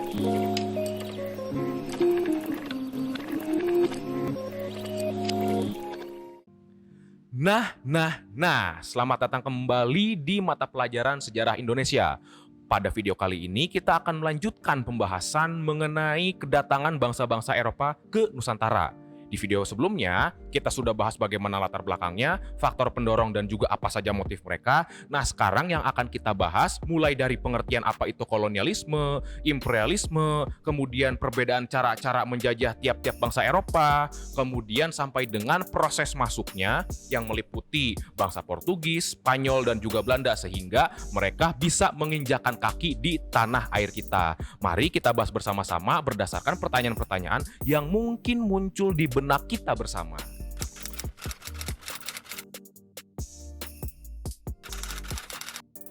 Selamat datang kembali di mata pelajaran sejarah Indonesia. Pada video kali ini kita akan melanjutkan pembahasan mengenai kedatangan bangsa-bangsa Eropa ke Nusantara. Di video sebelumnya, kita sudah bahas bagaimana latar belakangnya, faktor pendorong dan juga apa saja motif mereka. Nah, sekarang yang akan kita bahas mulai dari pengertian apa itu kolonialisme, imperialisme, kemudian perbedaan cara-cara menjajah tiap-tiap bangsa Eropa, kemudian sampai dengan proses masuknya yang meliputi bangsa Portugis, Spanyol, dan juga Belanda sehingga mereka bisa menginjakan kaki di tanah air kita. Mari kita bahas bersama-sama berdasarkan pertanyaan-pertanyaan yang mungkin muncul di benak kita bersama.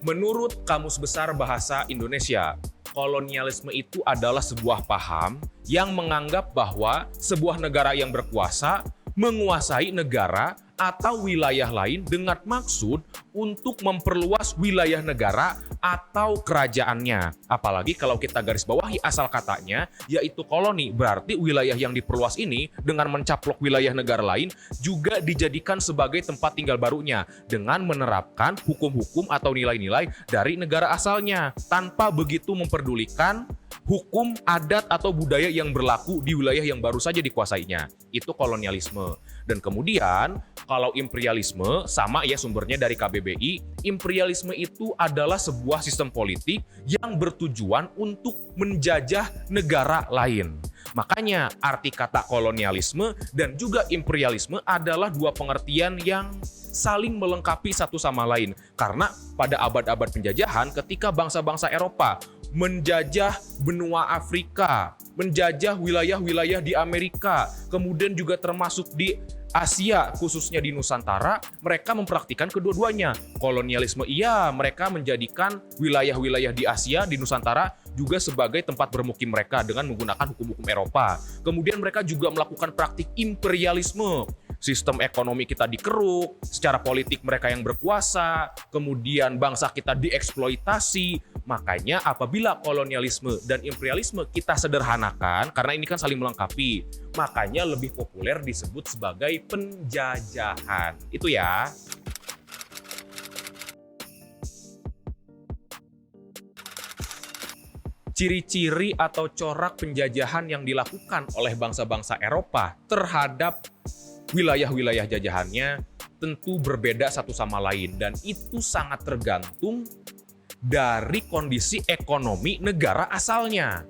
Menurut Kamus Besar Bahasa Indonesia, kolonialisme itu adalah sebuah paham yang menganggap bahwa sebuah negara yang berkuasa menguasai negara atau wilayah lain dengan maksud untuk memperluas wilayah negara atau kerajaannya. Apalagi kalau kita garis bawahi asal katanya, yaitu koloni. Berarti wilayah yang diperluas ini dengan mencaplok wilayah negara lain juga dijadikan sebagai tempat tinggal barunya dengan menerapkan hukum-hukum atau nilai-nilai dari negara asalnya tanpa begitu memperdulikan hukum, adat, atau budaya yang berlaku di wilayah yang baru saja dikuasainya. Itu kolonialisme. Dan kemudian, kalau imperialisme, sama ya sumbernya dari KBBI, imperialisme itu adalah sebuah sistem politik yang bertujuan untuk menjajah negara lain. Makanya arti kata kolonialisme dan juga imperialisme adalah dua pengertian yang saling melengkapi satu sama lain. Karena pada abad-abad penjajahan ketika bangsa-bangsa Eropa menjajah benua Afrika, menjajah wilayah-wilayah di Amerika, kemudian juga termasuk di Asia, khususnya di Nusantara, mereka mempraktikkan kedua-duanya. Kolonialisme iya, mereka menjadikan wilayah-wilayah di Asia, di Nusantara juga sebagai tempat bermukim mereka dengan menggunakan hukum-hukum Eropa. Kemudian mereka juga melakukan praktik imperialisme. Sistem ekonomi kita dikeruk, secara politik mereka yang berkuasa, kemudian bangsa kita dieksploitasi. Makanya apabila kolonialisme dan imperialisme kita sederhanakan, karena ini kan saling melengkapi, makanya lebih populer disebut sebagai penjajahan. Itu ya. Ciri-ciri atau corak penjajahan yang dilakukan oleh bangsa-bangsa Eropa terhadap wilayah-wilayah jajahannya tentu berbeda satu sama lain, dan itu sangat tergantung dari kondisi ekonomi negara asalnya.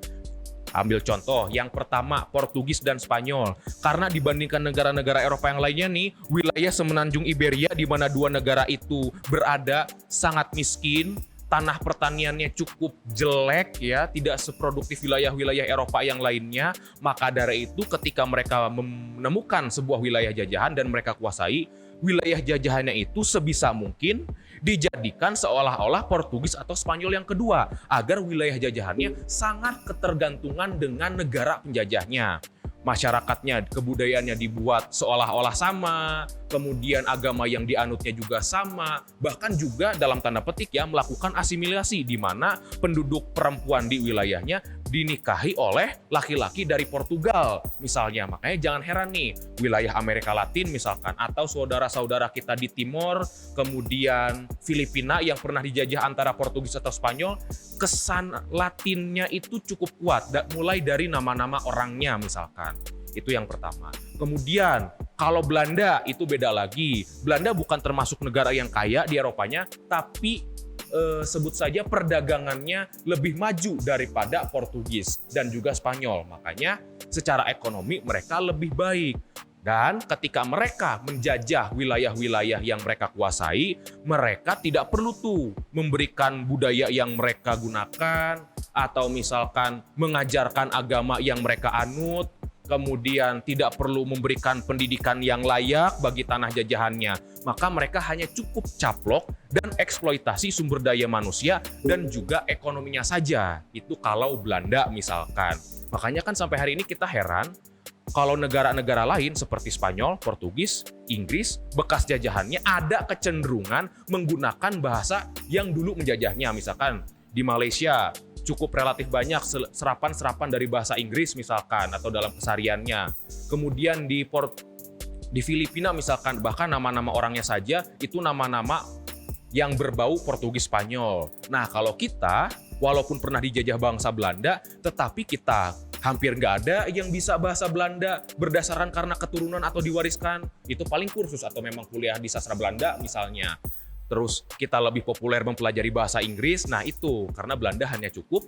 Ambil contoh, yang pertama Portugis dan Spanyol. Karena dibandingkan negara-negara Eropa yang lainnya nih, wilayah semenanjung Iberia di mana dua negara itu berada sangat miskin, tanah pertaniannya cukup jelek ya, tidak seproduktif wilayah-wilayah Eropa yang lainnya. Maka dari itu ketika mereka menemukan sebuah wilayah jajahan dan mereka kuasai, wilayah jajahannya itu sebisa mungkin dijadikan seolah-olah Portugis atau Spanyol yang kedua, agar wilayah jajahannya sangat ketergantungan dengan negara penjajahnya. Masyarakatnya, kebudayaannya dibuat seolah-olah sama, kemudian agama yang dianutnya juga sama, bahkan juga dalam tanda petik ya melakukan asimilasi di mana penduduk perempuan di wilayahnya dinikahi oleh laki-laki dari Portugal misalnya. Makanya jangan heran nih, wilayah Amerika Latin misalkan, atau saudara-saudara kita di Timor, kemudian Filipina yang pernah dijajah antara Portugis atau Spanyol, kesan Latinnya itu cukup kuat, mulai dari nama-nama orangnya misalkan. Itu yang pertama. Kemudian kalau Belanda itu beda lagi. Belanda bukan termasuk negara yang kaya di Eropanya, tapi sebut saja perdagangannya lebih maju daripada Portugis dan juga Spanyol. Makanya secara ekonomi mereka lebih baik. Dan ketika mereka menjajah wilayah-wilayah yang mereka kuasai, mereka tidak perlu tuh memberikan budaya yang mereka gunakan, atau misalkan mengajarkan agama yang mereka anut, kemudian tidak perlu memberikan pendidikan yang layak bagi tanah jajahannya. Maka mereka hanya cukup caplok dan eksploitasi sumber daya manusia dan juga ekonominya saja. Itu kalau Belanda misalkan. Makanya kan sampai hari ini kita heran, kalau negara-negara lain seperti Spanyol, Portugis, Inggris, bekas jajahannya ada kecenderungan menggunakan bahasa yang dulu menjajahnya. Misalkan di Malaysia, cukup relatif banyak serapan-serapan dari bahasa Inggris misalkan atau dalam kesehariannya. Kemudian di Filipina misalkan bahkan nama-nama orangnya saja itu nama-nama yang berbau Portugis Spanyol. Nah, kalau kita walaupun pernah dijajah bangsa Belanda, tetapi kita hampir nggak ada yang bisa bahasa Belanda berdasarkan karena keturunan atau diwariskan. Itu paling kursus atau memang kuliah di sastra Belanda misalnya. Terus kita lebih populer mempelajari bahasa Inggris. Nah, itu karena Belanda hanya cukup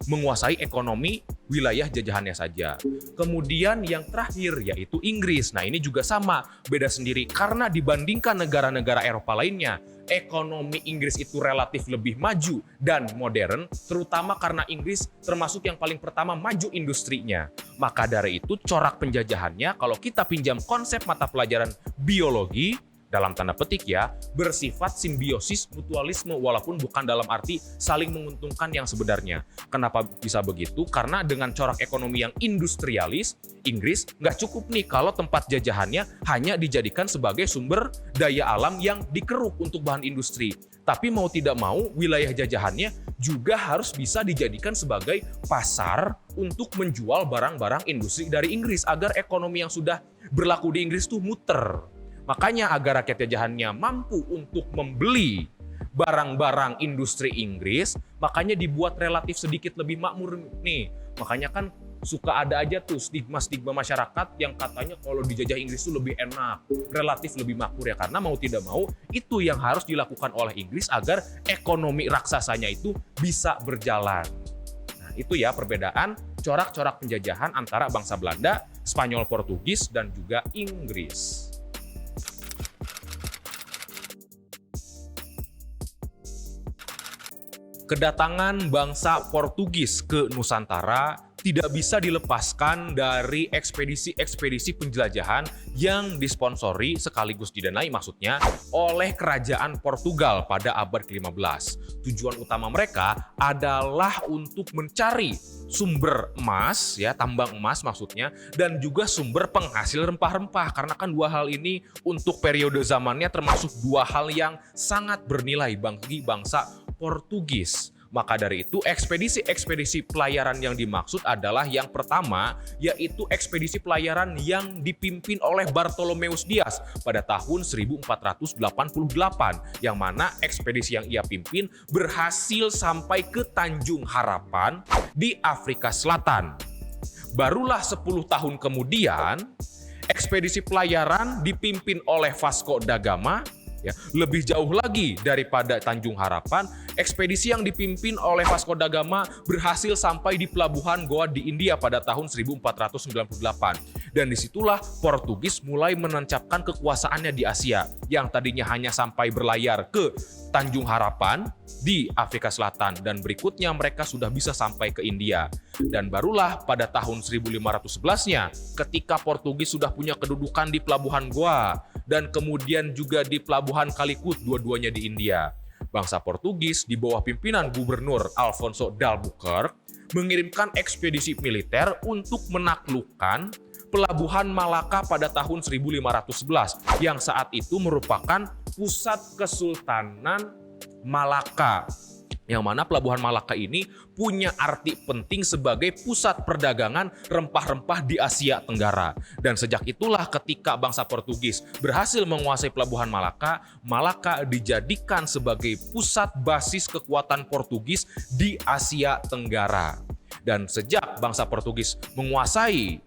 menguasai ekonomi wilayah jajahannya saja. Kemudian yang terakhir yaitu Inggris. Nah, ini juga sama, beda sendiri karena dibandingkan negara-negara Eropa lainnya, ekonomi Inggris itu relatif lebih maju dan modern, terutama karena Inggris termasuk yang paling pertama maju industrinya. Maka dari itu corak penjajahannya kalau kita pinjam konsep mata pelajaran biologi, dalam tanda petik ya, bersifat simbiosis mutualisme walaupun bukan dalam arti saling menguntungkan yang sebenarnya. Kenapa bisa begitu? Karena dengan corak ekonomi yang industrialis, Inggris nggak cukup nih kalau tempat jajahannya hanya dijadikan sebagai sumber daya alam yang dikeruk untuk bahan industri. Tapi mau tidak mau, wilayah jajahannya juga harus bisa dijadikan sebagai pasar untuk menjual barang-barang industri dari Inggris agar ekonomi yang sudah berlaku di Inggris itu muter. Makanya agar rakyat jajahannya mampu untuk membeli barang-barang industri Inggris, makanya dibuat relatif sedikit lebih makmur nih. Makanya kan suka ada aja tuh stigma-stigma masyarakat yang katanya kalau dijajah Inggris itu lebih enak, relatif lebih makmur ya. Karena mau tidak mau, itu yang harus dilakukan oleh Inggris agar ekonomi raksasanya itu bisa berjalan. Nah, itu ya perbedaan corak-corak penjajahan antara bangsa Belanda, Spanyol, Portugis, dan juga Inggris. Kedatangan bangsa Portugis ke Nusantara tidak bisa dilepaskan dari ekspedisi-ekspedisi penjelajahan yang disponsori sekaligus didanai maksudnya oleh kerajaan Portugal pada abad ke-15. Tujuan utama mereka adalah untuk mencari sumber emas, ya, tambang emas maksudnya, dan juga sumber penghasil rempah-rempah. Karena kan dua hal ini untuk periode zamannya termasuk dua hal yang sangat bernilai bagi bangsa Portugis. Maka dari itu ekspedisi-ekspedisi pelayaran yang dimaksud adalah yang pertama yaitu ekspedisi pelayaran yang dipimpin oleh Bartolomeus Dias pada tahun 1488 yang mana ekspedisi yang ia pimpin berhasil sampai ke Tanjung Harapan di Afrika Selatan. Barulah 10 tahun kemudian ekspedisi pelayaran dipimpin oleh Vasco da Gama. Ya, lebih jauh lagi daripada Tanjung Harapan, ekspedisi yang dipimpin oleh Vasco da Gama berhasil sampai di pelabuhan Goa di India pada tahun 1498. Dan disitulah Portugis mulai menancapkan kekuasaannya di Asia, yang tadinya hanya sampai berlayar ke Tanjung Harapan di Afrika Selatan, dan berikutnya mereka sudah bisa sampai ke India. Dan barulah pada tahun 1511-nya, ketika Portugis sudah punya kedudukan di pelabuhan Goa, dan kemudian juga di pelabuhan Calicut, dua-duanya di India. Bangsa Portugis di bawah pimpinan Gubernur Alfonso d'Albuquerque mengirimkan ekspedisi militer untuk menaklukkan pelabuhan Malaka pada tahun 1511 yang saat itu merupakan pusat Kesultanan Malaka. Yang mana pelabuhan Malaka ini punya arti penting sebagai pusat perdagangan rempah-rempah di Asia Tenggara. Dan sejak itulah ketika bangsa Portugis berhasil menguasai pelabuhan Malaka, Malaka dijadikan sebagai pusat basis kekuatan Portugis di Asia Tenggara. Dan sejak bangsa Portugis menguasai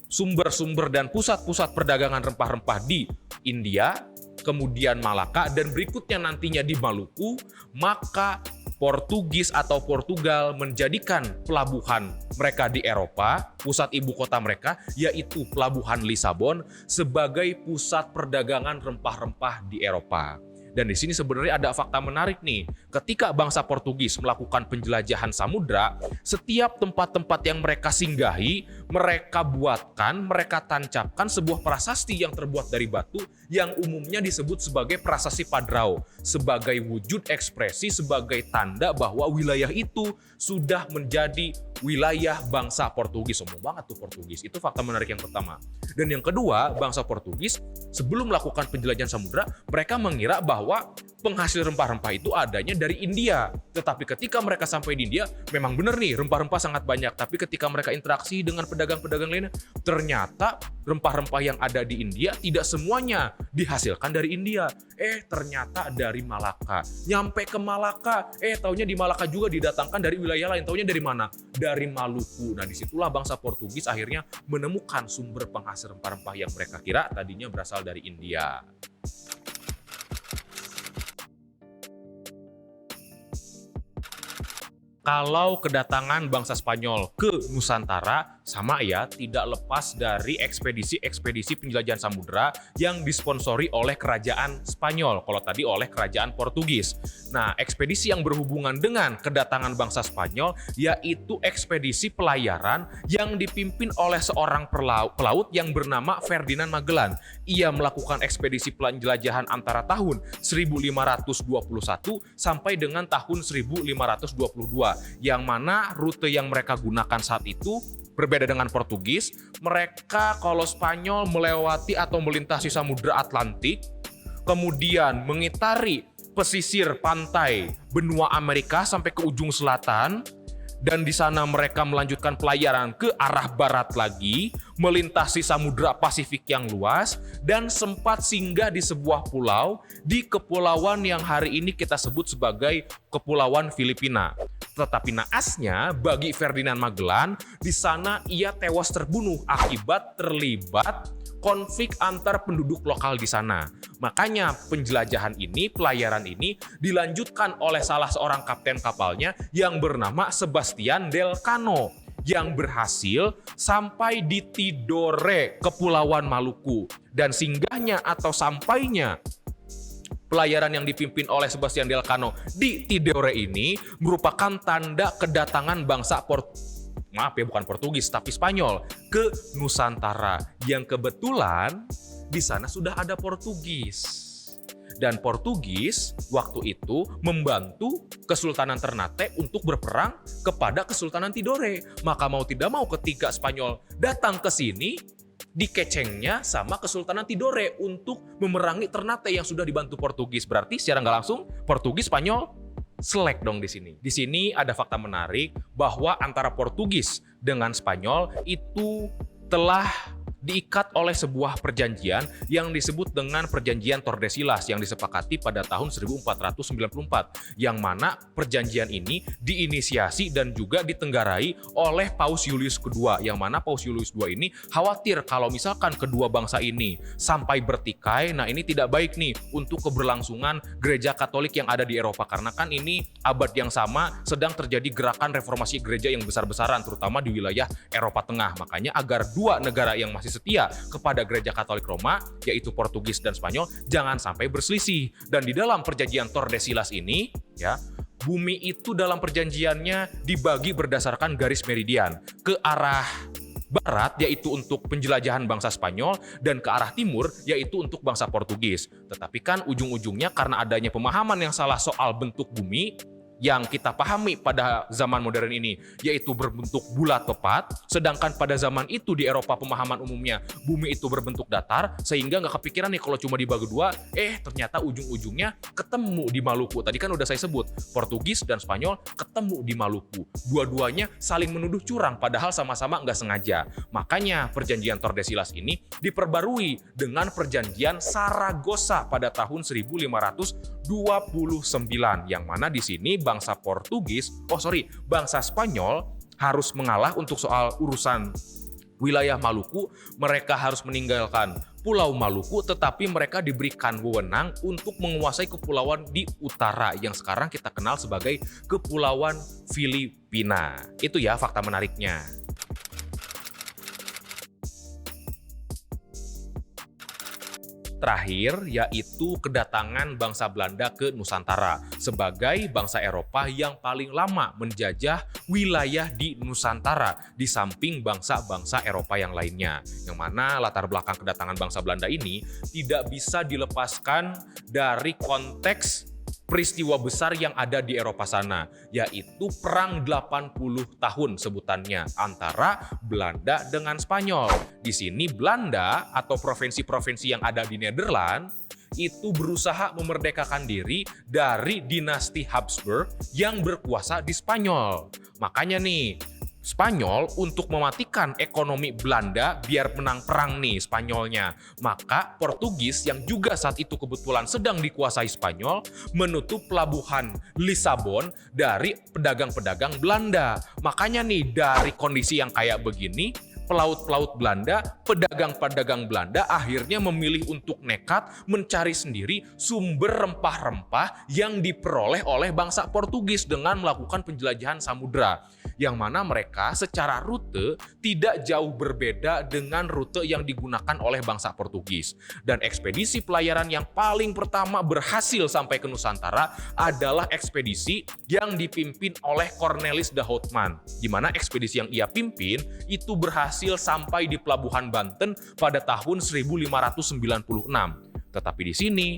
sumber-sumber dan pusat-pusat perdagangan rempah-rempah di India, kemudian Malaka, dan berikutnya nantinya di Maluku, maka Portugis atau Portugal menjadikan pelabuhan mereka di Eropa, pusat ibu kota mereka, yaitu Pelabuhan Lisabon, sebagai pusat perdagangan rempah-rempah di Eropa. Dan di sini sebenarnya ada fakta menarik nih. Ketika bangsa Portugis melakukan penjelajahan samudra, setiap tempat-tempat yang mereka singgahi, mereka buatkan, mereka tancapkan sebuah prasasti yang terbuat dari batu yang umumnya disebut sebagai prasasti Padrao, sebagai wujud ekspresi, sebagai tanda bahwa wilayah itu sudah menjadi wilayah bangsa Portugis. Sombong banget tuh Portugis. Itu fakta menarik yang pertama. Dan yang kedua, bangsa Portugis sebelum melakukan penjelajahan samudra, mereka mengira bahwa bahwa penghasil rempah-rempah itu adanya dari India. Tetapi ketika mereka sampai di India, memang benar nih rempah-rempah sangat banyak. Tapi ketika mereka interaksi dengan pedagang-pedagang lainnya, ternyata rempah-rempah yang ada di India tidak semuanya dihasilkan dari India. Ternyata dari Malaka. Nyampe ke Malaka, taunya di Malaka juga didatangkan dari wilayah lain. Taunya dari mana? Dari Maluku. Nah, disitulah bangsa Portugis akhirnya menemukan sumber penghasil rempah-rempah yang mereka kira tadinya berasal dari India. Kalau kedatangan bangsa Spanyol ke Nusantara, sama ya, tidak lepas dari ekspedisi-ekspedisi penjelajahan samudera yang disponsori oleh kerajaan Spanyol, kalau tadi oleh kerajaan Portugis. Nah, ekspedisi yang berhubungan dengan kedatangan bangsa Spanyol yaitu ekspedisi pelayaran yang dipimpin oleh seorang pelaut yang bernama Ferdinand Magellan. Ia melakukan ekspedisi penjelajahan antara tahun 1521 sampai dengan tahun 1522, yang mana rute yang mereka gunakan saat itu berbeda dengan Portugis. Mereka kalau Spanyol melewati atau melintasi Samudra Atlantik, kemudian mengitari pesisir pantai benua Amerika sampai ke ujung selatan, dan di sana mereka melanjutkan pelayaran ke arah barat lagi, melintasi Samudra Pasifik yang luas, dan sempat singgah di sebuah pulau di kepulauan yang hari ini kita sebut sebagai Kepulauan Filipina. Tetapi naasnya bagi Ferdinand Magellan, di sana ia tewas terbunuh akibat terlibat konflik antar penduduk lokal di sana. Makanya penjelajahan ini, pelayaran ini dilanjutkan oleh salah seorang kapten kapalnya yang bernama Sebastian del Cano, yang berhasil sampai di Tidore, Kepulauan Maluku. Dan singgahnya atau sampainya pelayaran yang dipimpin oleh Sebastian del Cano di Tidore ini merupakan tanda kedatangan bangsa bukan Portugis, tapi Spanyol ke Nusantara, yang kebetulan di sana sudah ada Portugis. Dan Portugis waktu itu membantu Kesultanan Ternate untuk berperang kepada Kesultanan Tidore. Maka mau tidak mau ketika Spanyol datang ke sini, dikecengnya sama Kesultanan Tidore untuk memerangi Ternate yang sudah dibantu Portugis. Berarti secara nggak langsung Portugis, Spanyol selek dong di sini. Di sini ada fakta menarik bahwa antara Portugis dengan Spanyol itu telah diikat oleh sebuah perjanjian yang disebut dengan Perjanjian Tordesillas yang disepakati pada tahun 1494, yang mana perjanjian ini diinisiasi dan juga ditenggarai oleh Paus Julius II, yang mana Paus Julius II ini khawatir kalau misalkan kedua bangsa ini sampai bertikai, nah ini tidak baik nih untuk keberlangsungan gereja Katolik yang ada di Eropa, karena kan ini abad yang sama sedang terjadi gerakan reformasi gereja yang besar-besaran terutama di wilayah Eropa Tengah. Makanya agar dua negara yang masih setia kepada gereja Katolik Roma, yaitu Portugis dan Spanyol, jangan sampai berselisih. Dan di dalam perjanjian Tordesillas ini, ya, bumi itu dalam perjanjiannya dibagi berdasarkan garis meridian. Ke arah barat yaitu untuk penjelajahan bangsa Spanyol, dan ke arah timur yaitu untuk bangsa Portugis. Tetapi kan ujung-ujungnya karena adanya pemahaman yang salah soal bentuk bumi yang kita pahami pada zaman modern ini, yaitu berbentuk bulat tepat, sedangkan pada zaman itu di Eropa pemahaman umumnya bumi itu berbentuk datar, sehingga nggak kepikiran nih kalau cuma dibagi dua, ternyata ujung-ujungnya ketemu di Maluku. Tadi kan udah saya sebut, Portugis dan Spanyol ketemu di Maluku. Dua-duanya saling menuduh curang, padahal sama-sama nggak sengaja. Makanya perjanjian Tordesillas ini diperbarui dengan perjanjian Saragossa pada tahun 1529, yang mana di sini bangsa Spanyol harus mengalah untuk soal urusan wilayah Maluku. Mereka harus meninggalkan Pulau Maluku, tetapi mereka diberikan wewenang untuk menguasai kepulauan di utara yang sekarang kita kenal sebagai Kepulauan Filipina. Itu ya fakta menariknya. Terakhir, yaitu kedatangan bangsa Belanda ke Nusantara sebagai bangsa Eropa yang paling lama menjajah wilayah di Nusantara di samping bangsa-bangsa Eropa yang lainnya. Yang mana latar belakang kedatangan bangsa Belanda ini tidak bisa dilepaskan dari konteks peristiwa besar yang ada di Eropa sana, yaitu Perang 80 tahun sebutannya antara Belanda dengan Spanyol. Di sini Belanda atau provinsi-provinsi yang ada di Nederland itu berusaha memerdekakan diri dari dinasti Habsburg yang berkuasa di Spanyol. Makanya nih, Spanyol untuk mematikan ekonomi Belanda biar menang perang nih Spanyolnya. Maka Portugis yang juga saat itu kebetulan sedang dikuasai Spanyol menutup pelabuhan Lisabon dari pedagang-pedagang Belanda. Makanya nih dari kondisi yang kayak begini, pelaut-pelaut Belanda, pedagang-pedagang Belanda akhirnya memilih untuk nekat mencari sendiri sumber rempah-rempah yang diperoleh oleh bangsa Portugis dengan melakukan penjelajahan samudra. Yang mana mereka secara rute tidak jauh berbeda dengan rute yang digunakan oleh bangsa Portugis. Dan ekspedisi pelayaran yang paling pertama berhasil sampai ke Nusantara adalah ekspedisi yang dipimpin oleh Cornelis de Houtman. Di mana ekspedisi yang ia pimpin itu berhasil sampai di Pelabuhan Banten pada tahun 1596. Tetapi di sini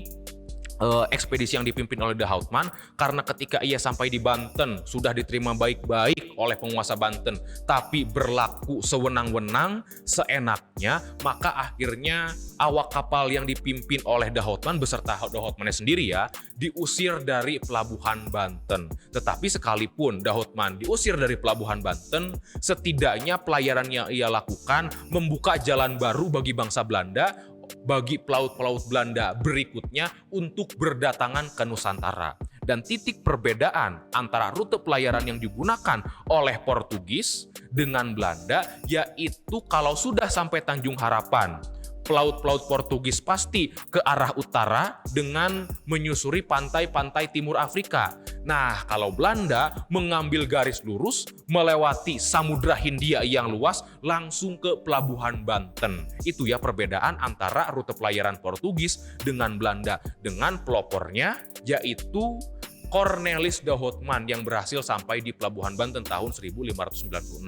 ekspedisi yang dipimpin oleh de Houtman, karena ketika ia sampai di Banten sudah diterima baik-baik oleh penguasa Banten, tapi berlaku sewenang-wenang, seenaknya, maka akhirnya awak kapal yang dipimpin oleh de Houtman beserta de Houtmannya sendiri ya, diusir dari Pelabuhan Banten. Tetapi sekalipun de Houtman diusir dari Pelabuhan Banten, setidaknya pelayaran yang ia lakukan membuka jalan baru bagi bangsa Belanda, bagi pelaut-pelaut Belanda berikutnya untuk berdatangan ke Nusantara. Dan titik perbedaan antara rute pelayaran yang digunakan oleh Portugis dengan Belanda yaitu kalau sudah sampai Tanjung Harapan, pelaut-pelaut Portugis pasti ke arah utara dengan menyusuri pantai-pantai timur Afrika. Nah, kalau Belanda mengambil garis lurus melewati Samudra Hindia yang luas langsung ke Pelabuhan Banten. Itu ya perbedaan antara rute pelayaran Portugis dengan Belanda, dengan pelopornya yaitu Cornelis de Houtman yang berhasil sampai di Pelabuhan Banten tahun 1596.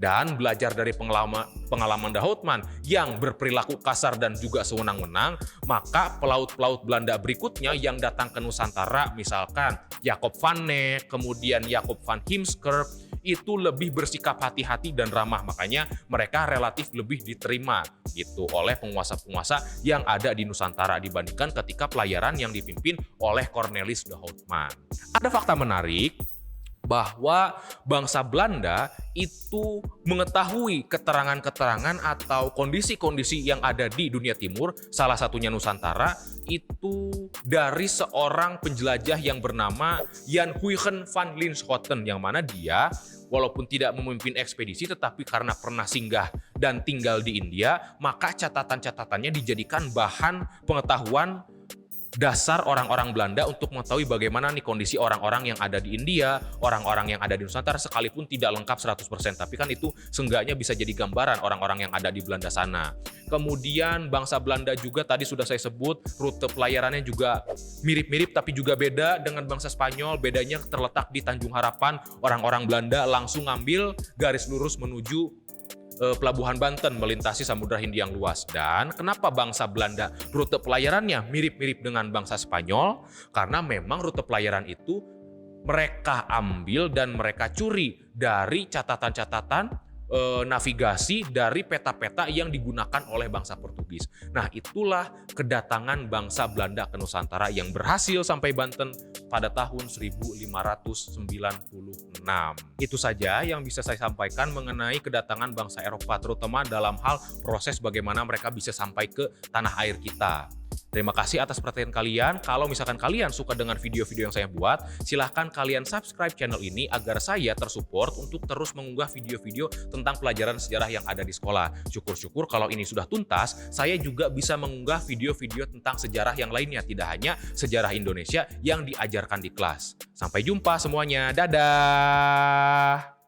Dan belajar dari pengalaman de Houtman yang berperilaku kasar dan juga sewenang-wenang, maka pelaut-pelaut Belanda berikutnya yang datang ke Nusantara, misalkan Jacob van Neck, kemudian Jacob van Heemskerk, itu lebih bersikap hati-hati dan ramah. Makanya mereka relatif lebih diterima gitu oleh penguasa-penguasa yang ada di Nusantara dibandingkan ketika pelayaran yang dipimpin oleh Cornelis de Houtman. Ada fakta menarik bahwa bangsa Belanda itu mengetahui keterangan-keterangan atau kondisi-kondisi yang ada di dunia timur, salah satunya Nusantara, itu dari seorang penjelajah yang bernama Jan Huygen van Linschoten, yang mana dia walaupun tidak memimpin ekspedisi tetapi karena pernah singgah dan tinggal di India, maka catatan-catatannya dijadikan bahan pengetahuan dasar orang-orang Belanda untuk mengetahui bagaimana nih kondisi orang-orang yang ada di India, orang-orang yang ada di Nusantara, sekalipun tidak lengkap 100%, tapi kan itu seenggaknya bisa jadi gambaran orang-orang yang ada di Belanda sana. Kemudian bangsa Belanda juga tadi sudah saya sebut, rute pelayarannya juga mirip-mirip tapi juga beda dengan bangsa Spanyol. Bedanya terletak di Tanjung Harapan, orang-orang Belanda langsung ngambil garis lurus menuju Pelabuhan Banten melintasi Samudra Hindia yang luas. Dan kenapa bangsa Belanda rute pelayarannya mirip-mirip dengan bangsa Spanyol? Karena memang rute pelayaran itu mereka ambil dan mereka curi dari catatan-catatan navigasi dari peta-peta yang digunakan oleh bangsa Portugis. Nah, itulah kedatangan bangsa Belanda ke Nusantara yang berhasil sampai Banten pada tahun 1596. Itu saja yang bisa saya sampaikan mengenai kedatangan bangsa Eropa, terutama dalam hal proses bagaimana mereka bisa sampai ke tanah air kita. Terima kasih atas perhatian kalian. Kalau misalkan kalian suka dengan video-video yang saya buat, silahkan kalian subscribe channel ini agar saya tersupport untuk terus mengunggah video-video tentang pelajaran sejarah yang ada di sekolah. Syukur-syukur kalau ini sudah tuntas, saya juga bisa mengunggah video-video tentang sejarah yang lainnya, tidak hanya sejarah Indonesia yang diajarkan di kelas. Sampai jumpa semuanya, dadah!